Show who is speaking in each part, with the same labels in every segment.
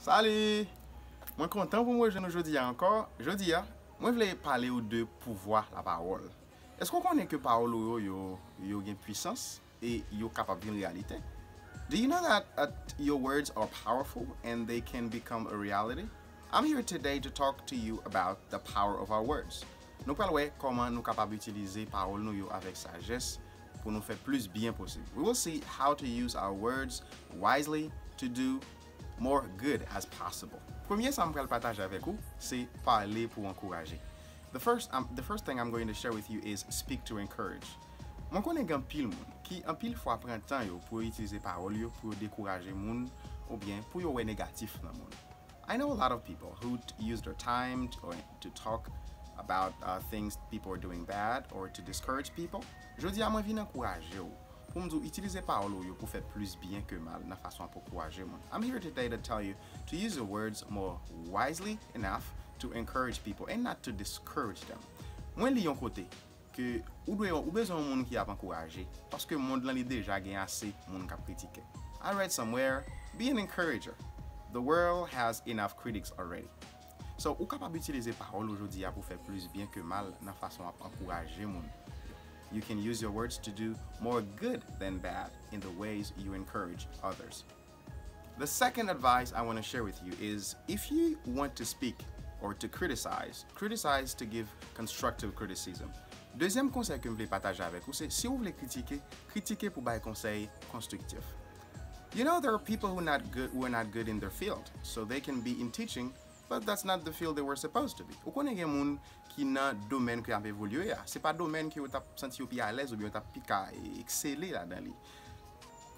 Speaker 1: Salut! Moi content pour moi jeune aujourd'hui encore. Jeudi, moi voulais parler de pouvoir la parole. Est-ce qu'on connaît que parole yo une puissance et yo capable d'une réalité? Do you know that your words are powerful and they can become a reality? I'm here today to talk to you about the power of our words. Nous parlons comment nous capables d'utiliser parole nous yo avec sagesse pour nous faire plus bien possible. We will see how to use our words wisely to do more good as possible. Premier, ça me partager avec vous, c'est parler pour encourager. The first thing I'm going to share with you is speak to encourage. Moi connais un pile moun qui en pile fois prend temps yo pour utiliser parole yo pour décourager moun ou bien pour yo négatif dans moun. I know a lot of people who use their time to talk about things people are doing bad or to discourage people. Je dis à moi viens encourager ou pour me utiliser parole yo pour faire plus bien que mal na façon pour encourager moun. I'm here today to tell you to use your words more wisely enough to encourage people and not to discourage them. Moi li yon côté que ou besoin moun qui a encourager parce que monde là li déjà gagne assez moun qui critiquer. I read somewhere, be an encourager. The world has enough critics already. So, ou capable d'utiliser parole aujourd'hui pour faire plus bien que mal na façon à encourager moun. You can use your words to do more good than bad in the ways you encourage others. The second advice I want to share with you is if you want to speak or to criticize to give constructive criticism. Deuxième conseil que je voulais partager avec vous, c'est si vous voulez critiquer pour bailler conseil constructif. You know, there are people who are not good in their field, so they can be in teaching, but that's not the field they were supposed to be. Ou connaît gen moun qui nan domaine qui a évolué, c'est pas domaine qui ou t'a senti ou pi à l'aise ou bien t'a pi ka exceller là-dedans li.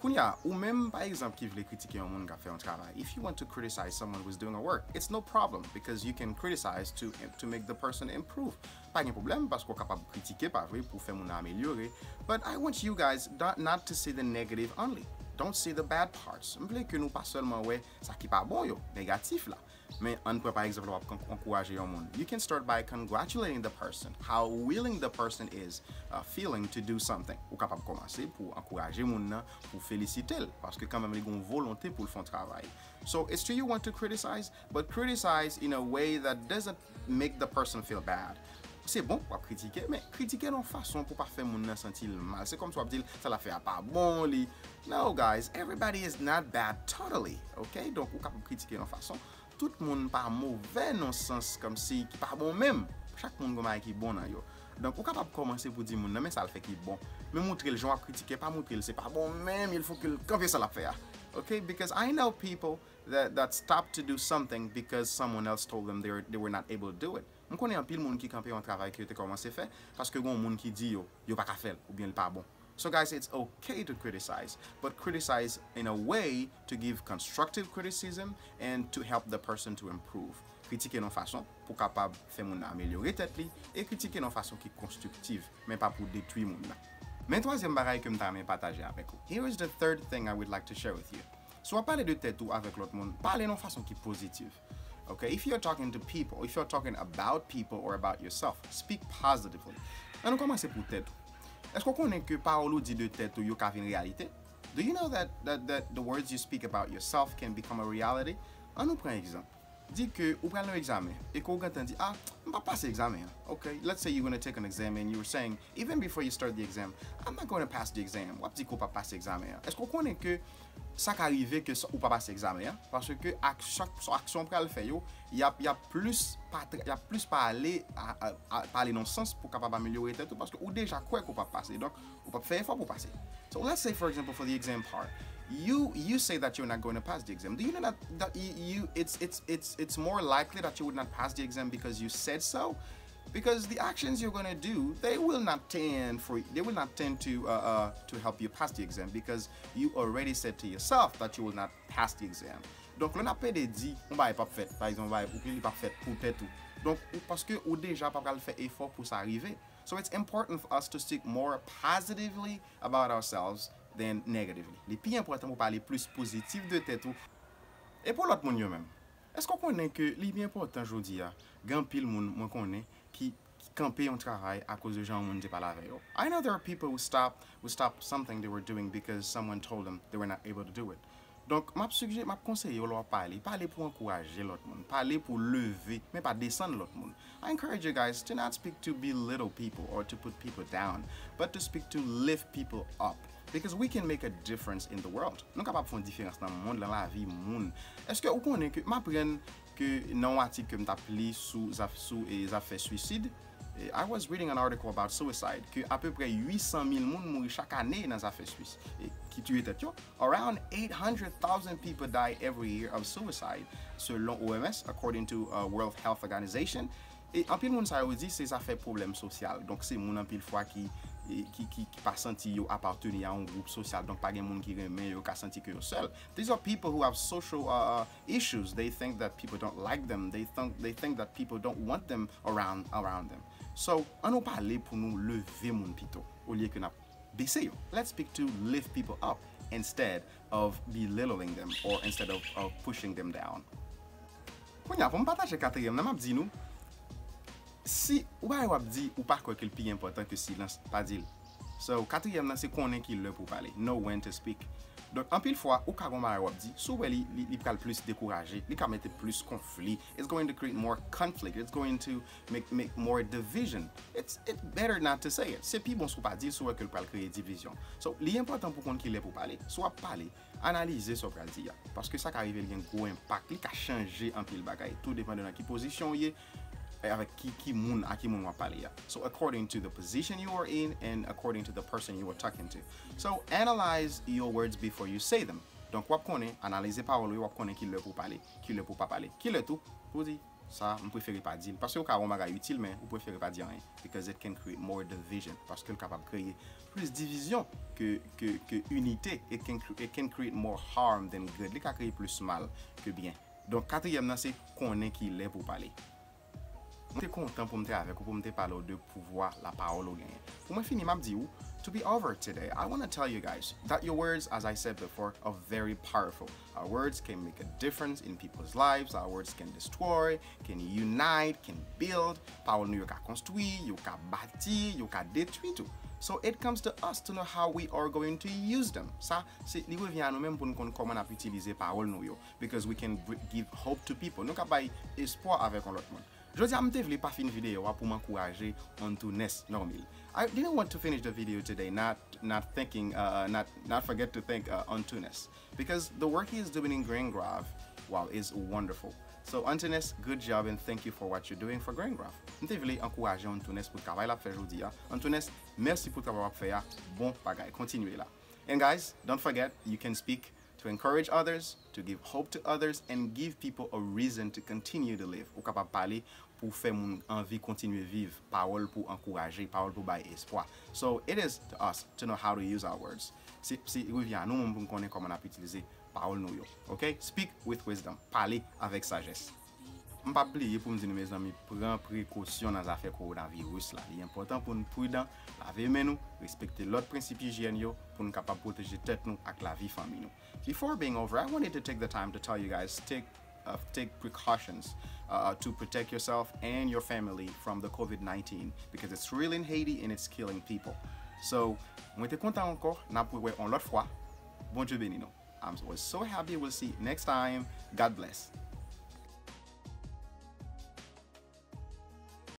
Speaker 1: Kounya, ou même par exemple qui veut critiquer un monde qui a fait un travail, if you want to criticize someone who's doing a work, it's no problem because you can criticize to make the person improve. Pas de problème parce qu'on est capable de critiquer pas vrai pour faire mon améliorer. But I want you guys not to see the negative only. Don't see the bad parts. M'plaît que nous pas seulement ouais ça qui pas bon yo, négatif là. Mais on peut par exemple encourager un monde. You can start by congratulating the person, how willing the person is feeling to do something. Ou capable commencer pour encourager moun nan, pour féliciter parce que quand même ils ont volonté pour le faire travail. So it's true you want to criticize, but criticize in a way that doesn't make the person feel bad. C'est bon pour critiquer, mais critiquer d'une façon pour pas faire moun nan sentir mal. C'est comme si on dit ça la fait pas bon li. No guys, everybody is not bad totally, okay? Donc ou capable critiquer d'une façon tout le monde pas mauvais dans le sens comme si qui pas bon même. Chaque monde comme qui bon dans yo. Donc on capable commencer pour dire moun nan mais ça le fait qui bon. Mais montrer le gens à critiquer pas montrer c'est pas bon même, il faut que quand ça la faire. Okay? Because I know people that stopped to do something because someone else told them they were not able to do it. On connaît un pile monde qui campé un travail qui était commencé faire parce que gon monde qui dit yo pas ka faire ou bien pas bon. So guys, it's okay to criticize, but criticize in a way to give constructive criticism and to help the person to improve. Critiquer d'une façon pour capable faire mon améliorer tête li et critiquer d'une façon qui est constructive, mais pas pour détruire mon là. Mais troisième bagaille que m'ta partager avec vous. Here is the third thing I would like to share with you. Soit parler de tête ou avec l'autre monde, parler d'une façon qui est positive. Okay, if you're talking to people, if you're talking about people or about yourself, speak positively. On commence pour tête. Est-ce qu'on connaît que parole dit de tête ou yo ka une réalité? Do you know that the words you speak about yourself can become a reality? On nous prend un exemple. Dis que ou prend un examen et qu'on entend dit ah, on va passer l'examen. Okay, let's say you're going to take an exam and you were saying even before you start the exam, I'm not going to pass the exam. Ou dit qu'on pas passer l'examen. Est-ce qu'on connaît que ça qu'arrive que ou pas passer l'examen parce que à chaque action pour le faire yo, il y a plus parler dans le sens pour capable améliorer tout parce que ou déjà quoi qu'on pas passer. Donc on pas faire effort pour passer. So let's say for example for the exam part, you say that you're not going to pass the exam. Do you know that it's more likely that you would not pass the exam because you said so? Because the actions you're going to do, they will not tend to help you pass the exam because you already said to yourself that you will not pass the exam. Donc on n'a pas dit on va pas faire par exemple ou qu'il pas fait pour tout. Donc parce que ou déjà pas faire effort pour ça arriver. So it's important for us to speak more positively about ourselves than negatively. Les plus important pour parler plus positif de tête et pour l'autre monde même. Est-ce qu'on connaît que les bien important aujourd'hui grand pile monde moi connais qui camper un travail à cause de gens monde pas la veille. I know there are people who stop something they were doing because someone told them they were not able to do it. Donc, m'a suggéré, m'a conseillé leur parler pour encourager l'autre monde, parler pour lever, mais pas descendre l'autre monde. I encourage you guys to not speak to belittle people or to put people down, but to speak to lift people up. Because we can make a difference in the world. Nous sommes capables de faire une différence dans le monde, dans la vie monde. Est-ce que vous connaissez que m'apprenne que dans un article que m't'a lu sous les affaires suicide, I was reading an article about suicide que à peu près 800 000 personnes mourent chaque année dans les affaires suicides qui tuent tête. Around 800,000 people die every year of suicide selon OMS, according to World Health Organization. Et en pile monde ça veut dire c'est affaires problème social. Donc c'est moun en pile fois qui pas senti yo appartenir à un groupe social, donc pas gen moun qui remen yo ka senti que yo seul. These are people who have social issues. They think that people don't like them. They think that people don't want them around them. So, on nous parler pour nous lever moun pito au lieu que n'a baisser yo. Let's speak to lift people up instead of belittling them or instead of pushing them down. Kounya pour me partager quatrième, n'a m'a dit nous si ou ba wap di ou pas quoi que le plus important que silence pas dire. So quatrième c'est connaître qui le pour parler, know when to speak. Donc en pile fois ou ka gon ba wap di, souvent li pral plus décourager, li ka mettre plus conflit. It's going to create more conflict. It's going to make more division. It's better not to say it. C'est plus bon sou pas dire soit que le pral créer division. So li important pour connaître qui le pour parler, soit parler, analyser ce pral dire parce que ça qui arrive il y a un gros impact, li ka changer en pile bagay, tout dépend de dans qui position y est. Avec qui moun va parler. So according to the position you are in and according to the person you are talking to. So analyze your words before you say them. Donc wap konnen, analyser parole wap konnen qui le pour parler, qui le pour pas parler. Qui le tout pour dire ça, on préfère pas dire parce que ka on bagay utile mais on préfère pas dire rien because it can create more division parce que le capable créer plus division que unité. It can create more harm than good. Il ka créer plus mal que bien. Donc quatrième c'est konnen qui le pour parler. Je suis content pour me avec vous, pour me parler de pouvoir la parole au gain. Pour moi finir m'a dit to be over today, I want to tell you guys that your words, as I said before, are very powerful. Our words can make a difference in people's lives. Our words can destroy, can unite, can build. Parole nous yo ka construire, yo ka bâtir, yo ka détruire tout. So it comes to us to know how we are going to use them. Ça, c'est li revient à nous même pour nous connaître comment on peut utiliser parole nous yo, because we can give hope to people. Nous ka bay espoir avec l'autre monde. Je dis, je ne pas finir vidéo pour m'encourager onto Ness normal. I didn't want to finish the video today not forget to thank Ontunes because the work he is doing in Grain Grove, wow, is wonderful. So Ontunes, good job and thank you for what you're doing for Grain Grove. Je voulais encourager Ontunes pour le travail la fait aujourd'hui. Ontunes, merci pour le travail fait. Bon bagay, continuez là. And guys, don't forget you can speak to encourage others, to give hope to others, and give people a reason to continue to live. Ou capable parler pour faire mon envie continuer vivre, parole pour encourager, parole pour bailler espoir. So it is to us to know how to use our words. Si revient à nous pour connaître comment on peut utiliser parole nous yo. Okay? Speak with wisdom. Parler avec sagesse. Je ne vais pas oublier pour me dire mes amis, prends précaution dans les affaires coronavirus là. Il est important pour nous prudent, laver mains nous, respecter l'autre principe hygiène pour nous capable protéger tête nous avec la vie famille nous. Before being over, I wanted to take the time to tell you guys take precautions to protect yourself and your family from the COVID-19 because it's real in Haiti and it's killing people. So, moi j'étais content encore, n'a pour voir on l'autre fois. Bon Dieu béni nous. I was so happy. We'll see you next time. God bless.